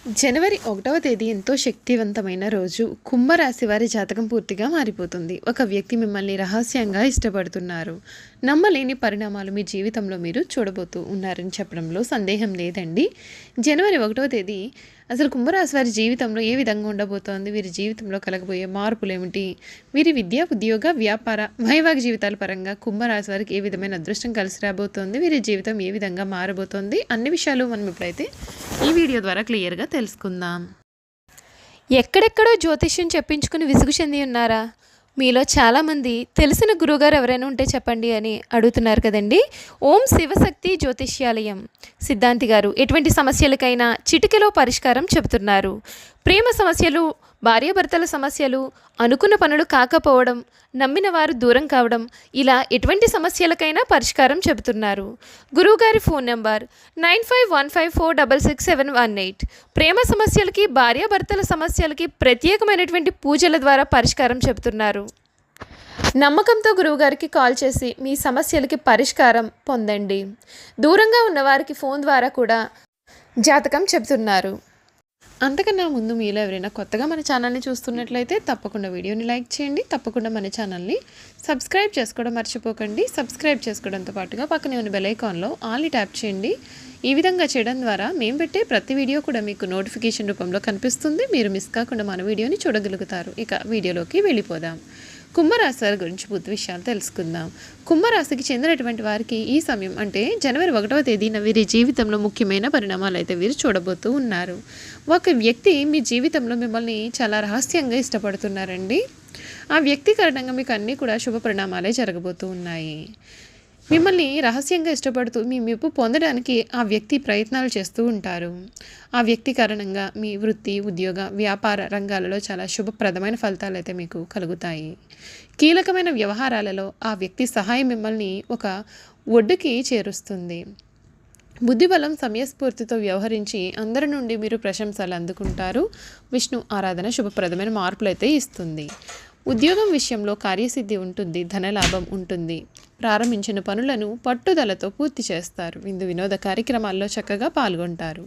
జనవరి 1వ తేదీ ఎంతో శక్తివంతమైన రోజు. కుంభరాశి వారి జాతకం పూర్తిగా మారిపోతుంది. ఒక వ్యక్తి మిమ్మల్ని రహస్యంగా ఇష్టపడుతున్నారు. నమ్మలేని పరిణామాలు మీ జీవితంలో మీరు చూడబోతూ ఉన్నారని చెప్పడంలో సందేహం లేదండి. జనవరి 1వ తేదీ అసలు కుంభరాశి వారి జీవితంలో ఏ విధంగా ఉండబోతోంది, వీరి జీవితంలో కలగబోయే మార్పులు ఏమిటి, వీరి విద్య, ఉద్యోగ, వ్యాపార, వైవాహిక జీవితాల పరంగా కుంభరాశి వారికి ఏ విధమైన అదృష్టం కలిసి రాబోతోంది, వీరి జీవితం ఏ విధంగా మారబోతోంది, అన్ని విషయాలు మనం ఇప్పుడైతే ఈ వీడియో ద్వారా క్లియర్గా తెలుసుకుందాం. ఎక్కడెక్కడో జ్యోతిష్యం చెప్పించుకుని విసుగు చెంది ఉన్నారా? మీలో చాలామంది తెలిసిన గురువుగారు ఎవరైనా ఉంటే చెప్పండి అని అడుగుతున్నారు కదండి. ఓం శివశక్తి జ్యోతిష్యాలయం సిద్ధాంతి గారు ఎటువంటి సమస్యలకైనా చిటికెలో పరిష్కారం చెబుతున్నారు. ప్రేమ సమస్యలు, భార్యాభర్తల సమస్యలు, అనుకున్న పనులు కాకపోవడం, నమ్మిన వారు దూరం కావడం, ఇలా ఎటువంటి సమస్యలకైనా పరిష్కారం చెబుతున్నారు. గురువుగారి ఫోన్ నెంబర్ 9515466718. ప్రేమ సమస్యలకి, భార్యాభర్తల సమస్యలకి ప్రత్యేకమైనటువంటి పూజల ద్వారా పరిష్కారం చెబుతున్నారు. నమ్మకంతో గురువుగారికి కాల్ చేసి మీ సమస్యలకి పరిష్కారం పొందండి. దూరంగా ఉన్నవారికి ఫోన్ ద్వారా కూడా జాతకం చెబుతున్నారు. అంతకన్నా ముందు మీలో ఎవరైనా కొత్తగా మన ఛానల్ని చూస్తున్నట్లయితే తప్పకుండా వీడియోని లైక్ చేయండి. తప్పకుండా మన ఛానల్ని సబ్స్క్రైబ్ చేసుకోవడం మర్చిపోకండి. సబ్స్క్రైబ్ చేసుకోవడంతో పాటుగా పక్కనే ఉన్న బెల్ ఐకాన్లో ఆల్ని ట్యాప్ చేయండి. ఈ విధంగా చేయడం ద్వారా మేము పెట్టే ప్రతి వీడియో కూడా మీకు నోటిఫికేషన్ రూపంలో కనిపిస్తుంది. మీరు మిస్ కాకుండా మన వీడియోని చూడగలుగుతారు. ఇక వీడియోలోకి వెళ్ళిపోదాం. కుంభరాశి వారి గురించి పూర్తి విషయాలు తెలుసుకుందాం. కుంభరాశికి చెందినటువంటి వారికి ఈ సమయం అంటే జనవరి 1వ తేదీన వీరి జీవితంలో ముఖ్యమైన పరిణామాలు అయితే వీరు చూడబోతూ ఉన్నారు. ఒక వ్యక్తి మీ జీవితంలో మిమ్మల్ని చాలా రహస్యంగా ఇష్టపడుతున్నారండి. ఆ వ్యక్తి కారణంగా మీకు అన్నీ కూడా శుభ పరిణామాలే జరగబోతూ ఉన్నాయి. మిమ్మల్ని రహస్యంగా ఇష్టపడుతూ మీ మెప్పు పొందడానికి ఆ వ్యక్తి ప్రయత్నాలు చేస్తూ ఉంటారు. ఆ వ్యక్తి కారణంగా మీ వృత్తి, ఉద్యోగ, వ్యాపార రంగాలలో చాలా శుభప్రదమైన ఫలితాలు అయితే మీకు కలుగుతాయి. కీలకమైన వ్యవహారాలలో ఆ వ్యక్తి సహాయం మిమ్మల్ని ఒక ఒడ్డుకి చేరుస్తుంది. బుద్ధిబలం, సమయస్ఫూర్తితో వ్యవహరించి అందరి నుండి మీరు ప్రశంసలు అందుకుంటారు. విష్ణు ఆరాధన శుభప్రదమైన మార్పులు అయితే ఇస్తుంది. ఉద్యోగం విషయంలో కార్యసిద్ధి ఉంటుంది. ధనలాభం ఉంటుంది. ప్రారంభించిన పనులను పట్టుదలతో పూర్తి చేస్తారు. విందు వినోద కార్యక్రమాల్లో చక్కగా పాల్గొంటారు.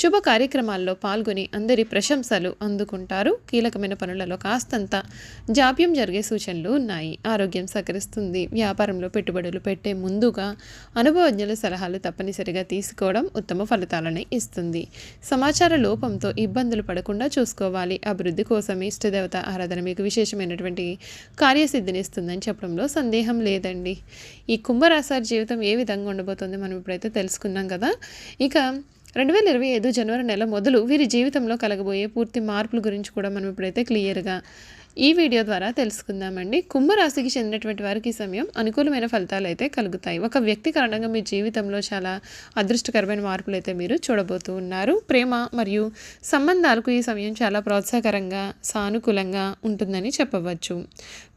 శుభ కార్యక్రమాల్లో పాల్గొని అందరి ప్రశంసలు అందుకుంటారు. కీలకమైన పనులలో కాస్తంత జాప్యం జరిగే సూచనలు ఉన్నాయి. ఆరోగ్యం సహకరిస్తుంది. వ్యాపారంలో పెట్టుబడులు పెట్టే ముందుగా అనుభవజ్ఞుల సలహాలు తప్పనిసరిగా తీసుకోవడం ఉత్తమ ఫలితాలని ఇస్తుంది. సమాచార లోపంతో ఇబ్బందులు పడకుండా చూసుకోవాలి. అభివృద్ధి కోసం ఇష్టదేవత ఆరాధన మీకు విశేషమైనటువంటి కార్యసిద్ధినిస్తుందని చెప్పడంలో సందేహం లేదండి. ఈ కుంభరాశి జీవితం ఏ విధంగా ఉండబోతుంది మనం ఇప్పుడైతే తెలుసుకున్నాం కదా. ఇక 2025 జనవరి నెల మొదలు వీరి జీవితంలో కలగబోయే పూర్తి మార్పుల గురించి కూడా మనం ఇప్పుడైతే క్లియర్గా ఈ వీడియో ద్వారా తెలుసుకుందామండి. కుంభరాశికి చెందినటువంటి వారికి ఈ సమయం అనుకూలమైన ఫలితాలు అయితే కలుగుతాయి. ఒక వ్యక్తి కారణంగా మీ జీవితంలో చాలా అదృష్టకరమైన మార్పులు అయితే మీరు చూడబోతూ ఉన్నారు. ప్రేమ మరియు సంబంధాలకు ఈ సమయం చాలా ప్రోత్సాహకరంగా, సానుకూలంగా ఉంటుందని చెప్పవచ్చు.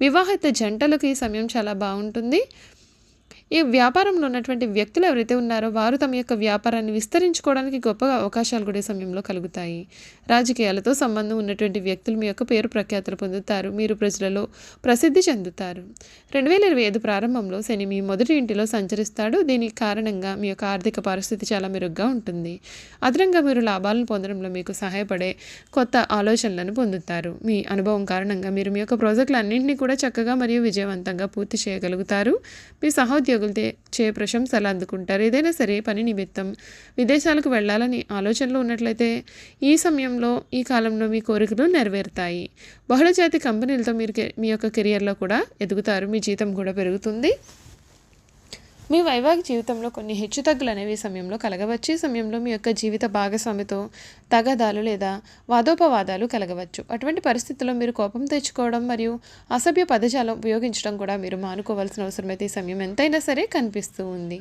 వివాహిత జంటలకు ఈ సమయం చాలా బాగుంటుంది. ఈ వ్యాపారంలో ఉన్నటువంటి వ్యక్తులు ఎవరైతే ఉన్నారో వారు తమ యొక్క వ్యాపారాన్ని విస్తరించుకోవడానికి గొప్ప అవకాశాలు కూడా ఈ సమయంలో కలుగుతాయి. రాజకీయాలతో సంబంధం ఉన్నటువంటి వ్యక్తులు మీ యొక్క పేరు ప్రఖ్యాతులు పొందుతారు. మీరు ప్రజలలో ప్రసిద్ధి చెందుతారు. 2025 ప్రారంభంలో శని మీ మొదటి ఇంటిలో సంచరిస్తాడు. దీనికి కారణంగా మీ యొక్క ఆర్థిక పరిస్థితి చాలా మెరుగ్గా ఉంటుంది. అదనంగా మీరు లాభాలను పొందడంలో మీకు సహాయపడే కొత్త ఆలోచనలను పొందుతారు. మీ అనుభవం కారణంగా మీరు మీ యొక్క ప్రాజెక్టులన్నింటినీ కూడా చక్కగా మరియు విజయవంతంగా పూర్తి చేయగలుగుతారు. మీ సహోద్యోగులు చే ప్రశంసలు అందుకుంటారు. ఏదైనా సరే పని నిమిత్తం విదేశాలకు వెళ్ళాలని ఆలోచనలు ఉన్నట్లయితే ఈ సమయంలో, ఈ కాలంలో మీ కోరికలు నెరవేరుతాయి. బహుళజాతి కంపెనీలతో మీరు మీ యొక్క కెరియర్లో కూడా ఎదుగుతారు. మీ జీతం కూడా పెరుగుతుంది. మీ వైవాహిక జీవితంలో కొన్ని హెచ్చుతగ్గులు అనేవి సమయంలో కలగవచ్చు. ఈ సమయంలో మీ యొక్క జీవిత భాగస్వామితో తగాదాలు లేదా వాదోపవాదాలు కలగవచ్చు. అటువంటి పరిస్థితుల్లో మీరు కోపం తెచ్చుకోవడం మరియు అసభ్య పదజాలం ఉపయోగించడం కూడా మీరు మానుకోవాల్సిన అవసరం అయితే ఈ సమయం ఎంతైనా సరే కనిపిస్తూ ఉంది.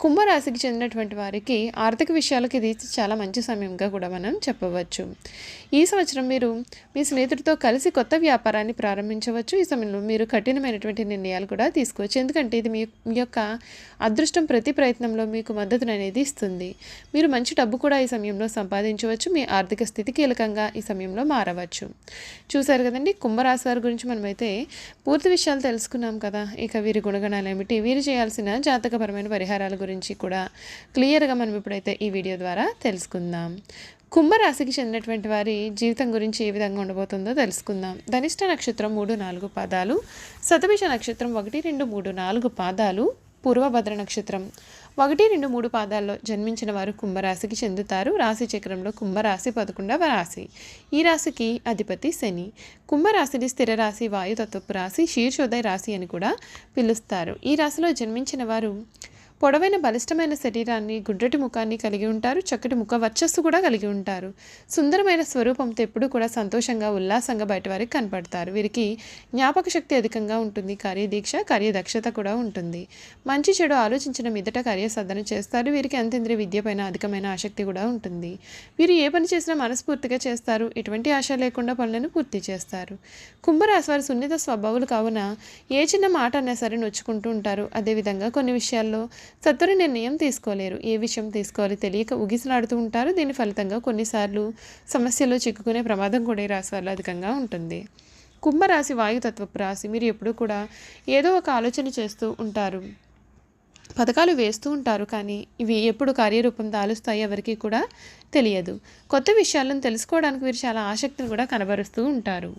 కుంభరాశికి చెందినటువంటి వారికి ఆర్థిక విషయాలకు ఇది చాలా మంచి సమయంగా కూడా మనం చెప్పవచ్చు. ఈ సంవత్సరం మీరు మీ స్నేహితుడితో కలిసి కొత్త వ్యాపారాన్ని ప్రారంభించవచ్చు. ఈ సమయంలో మీరు కఠినమైనటువంటి నిర్ణయాలు కూడా తీసుకోవచ్చు. ఎందుకంటే ఇది మీ యొక్క అదృష్టం ప్రతి ప్రయత్నంలో మీకు మద్దతును అనేది ఇస్తుంది. మీరు మంచి డబ్బు కూడా ఈ సమయంలో సంపాదించవచ్చు. మీ ఆర్థిక స్థితి కీలకంగా ఈ సమయంలో మారవచ్చు. చూశారు కదండి, కుంభరాశి వారి గురించి మనమైతే పూర్తి విషయాలు తెలుసుకున్నాం కదా. ఇక వీరి గుణగణాలు ఏమిటి, వీరు చేయాల్సిన జాతకపరమైన పరిహారాల గురించి కూడా క్లియర్గా మనం ఇప్పుడైతే ఈ వీడియో ద్వారా తెలుసుకుందాం. కుంభరాశికి చెందినటువంటి వారి జీవితం గురించి ఏ విధంగా ఉండబోతుందో తెలుసుకుందాం. ధనిష్ట నక్షత్రం 3-4 పాదాలు, శతభిష నక్షత్రం 1-2-3-4 పాదాలు, పూర్వభద్ర నక్షత్రం 1-2-3 పాదాల్లో జన్మించిన వారు కుంభరాశికి చెందుతారు. రాశి చక్రంలో కుంభరాశి 11వ రాశి. ఈ రాశికి అధిపతి శని. కుంభరాశిని స్థిర రాశి, వాయుతత్వపు రాశి, శీర్షోదయ రాశి అని కూడా పిలుస్తారు. ఈ రాశిలో జన్మించిన వారు పొడవైన బలిష్టమైన శరీరాన్ని, గుడ్రటి ముఖాన్ని కలిగి ఉంటారు. చక్కటి ముఖ వర్చస్సు కూడా కలిగి ఉంటారు. సుందరమైన స్వరూపంతో ఎప్పుడూ కూడా సంతోషంగా, ఉల్లాసంగా బయట వారికి కనపడతారు. వీరికి జ్ఞాపక శక్తి అధికంగా ఉంటుంది. కార్యదీక్ష, కార్యదక్షత కూడా ఉంటుంది. మంచి చెడు ఆలోచించిన మీదట కార్యసాధన చేస్తారు. వీరికి అంతేంద్రియ విద్య పైన అధికమైన ఆసక్తి కూడా ఉంటుంది. వీరు ఏ పని చేసినా మనస్ఫూర్తిగా చేస్తారు. ఎటువంటి ఆశ లేకుండా పనులను పూర్తి చేస్తారు. కుంభరాశి వారు సున్నిత స్వభావాలు కావున ఏ చిన్న మాట అన్నా సరే నొచ్చుకుంటూ ఉంటారు. అదేవిధంగా కొన్ని విషయాల్లో సత్వర నిర్ణయం తీసుకోలేరు. ఏ విషయం తీసుకోవాలి తెలియక ఉగిసలాడుతూ ఉంటారు. దీని ఫలితంగా కొన్నిసార్లు సమస్యల్లో చిక్కుకునే ప్రమాదం కూడా ఈ రాశి వారిలో అధికంగా ఉంటుంది. కుంభరాశి వాయుతత్వపు రాశి. మీరు ఎప్పుడూ కూడా ఏదో ఒక ఆలోచన చేస్తూ ఉంటారు, పథకాలు వేస్తూ ఉంటారు. కానీ ఇవి ఎప్పుడు కార్యరూపం దాలుస్తాయి ఎవరికి కూడా తెలియదు. కొత్త విషయాలను తెలుసుకోవడానికి వీరు చాలా ఆసక్తిని కూడా కనబరుస్తూ ఉంటారు.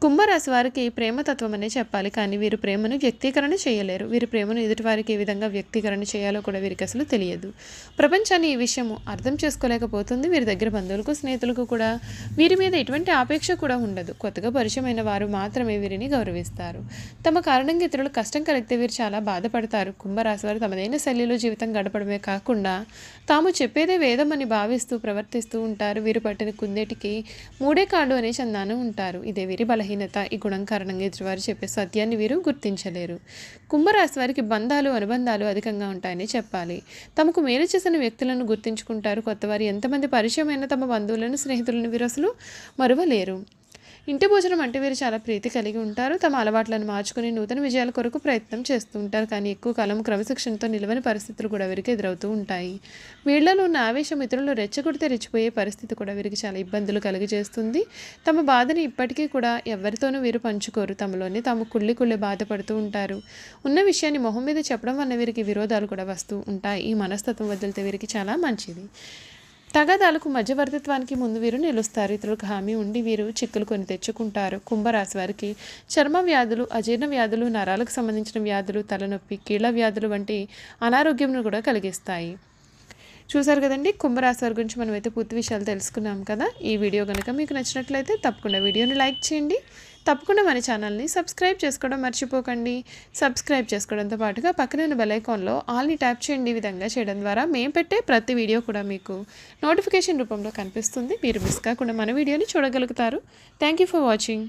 కుంభరాశి వారికి ప్రేమతత్వం అనే చెప్పాలి, కానీ వీరు ప్రేమను వ్యక్తీకరణ చేయలేరు. వీరి ప్రేమను ఎదుటివారికి ఏ విధంగా వ్యక్తీకరణ చేయాలో కూడా వీరికి అసలు తెలియదు. ప్రపంచాన్ని ఈ విషయము అర్థం చేసుకోలేకపోతుంది. వీరి దగ్గర బంధువులకు, స్నేహితులకు కూడా వీరి మీద ఎటువంటి ఆపేక్ష కూడా ఉండదు. కొత్తగా పరిచయమైన వారు మాత్రమే వీరిని గౌరవిస్తారు. తమ కారణంగా ఇతరులు కష్టం కలిగితే వీరు చాలా బాధపడతారు. కుంభరాశి వారు తమదైన శైలిలో జీవితం గడపడమే కాకుండా తాము చెప్పేదే వేదం అని భావిస్తూ ప్రవర్తిస్తూ ఉంటారు. వీరు పట్టిన కుందేటికి 3 కాళ్ళు అనే చందానం ఉంటారు. ఇదే వీరి బలహీనత. ఈ గుణం కారణంగా ఎదుటివారు చెప్పే సత్యాన్ని వీరు గుర్తించలేరు. కుంభరాశి వారికి బంధాలు, అనుబంధాలు అధికంగా ఉంటాయని చెప్పాలి. తమకు మేలు చేసిన వ్యక్తులను గుర్తించుకుంటారు. కొత్తవారు ఎంతమంది పరిచయమైన తమ బంధువులను, స్నేహితులను వీరు అసలు మరువలేరు. ఇంటి భోజనం అంటే వీరు చాలా ప్రీతి కలిగి ఉంటారు. తమ అలవాట్లను మార్చుకుని నూతన విజయాల కొరకు ప్రయత్నం చేస్తూ ఉంటారు. కానీ ఎక్కువ కాలం క్రమశిక్షణతో నిలవని పరిస్థితులు కూడా వీరికి ఎదురవుతూ ఉంటాయి. వీళ్లలో ఉన్న ఆవేశం ఇతరులు రెచ్చగొడితే రెచ్చిపోయే పరిస్థితి కూడా వీరికి చాలా ఇబ్బందులు కలిగజేస్తుంది. తమ బాధని ఇప్పటికీ కూడా ఎవరితోనూ వీరు పంచుకోరు. తమలోనే తాము కుళ్ళి బాధపడుతూ ఉంటారు. ఉన్న విషయాన్ని మొహం మీద చెప్పడం వల్ల వీరికి విరోధాలు కూడా వస్తూ ఉంటాయి. ఈ మనస్తత్వం వదిలితే వీరికి చాలా మంచిది. తగాదాలకు మధ్యవర్తిత్వానికి ముందు వీరు నిలుస్తారు. ఇతరులకు హామీ ఉండి వీరు చిక్కులు కొని తెచ్చుకుంటారు. కుంభరాశి వారికి చర్మ వ్యాధులు, అజీర్ణ వ్యాధులు, నరాలకు సంబంధించిన వ్యాధులు, తలనొప్పి, కీళ్ళ వ్యాధులు వంటి అనారోగ్యంను కూడా కలిగిస్తాయి. చూసారు కదండి, కుంభరాశి వారి గురించి మనమైతే పూర్తి విషయాలు తెలుసుకున్నాం కదా. ఈ వీడియో కనుక మీకు నచ్చినట్లయితే తప్పకుండా వీడియోని లైక్ చేయండి. తప్పకుండా మన ఛానల్ని సబ్స్క్రైబ్ చేసుకోవడం మర్చిపోకండి. సబ్స్క్రైబ్ చేసుకోవడంతో పాటుగా పక్కన బెల్ ఐకాన్లో ఆల్ని ట్యాప్ చేయండి. ఈ విధంగా చేయడం ద్వారా మేము పెట్టే ప్రతి వీడియో కూడా మీకు నోటిఫికేషన్ రూపంలో కనిపిస్తుంది. మీరు మిస్ కాకుండా మన వీడియోని చూడగలుగుతారు. Thank you for watching.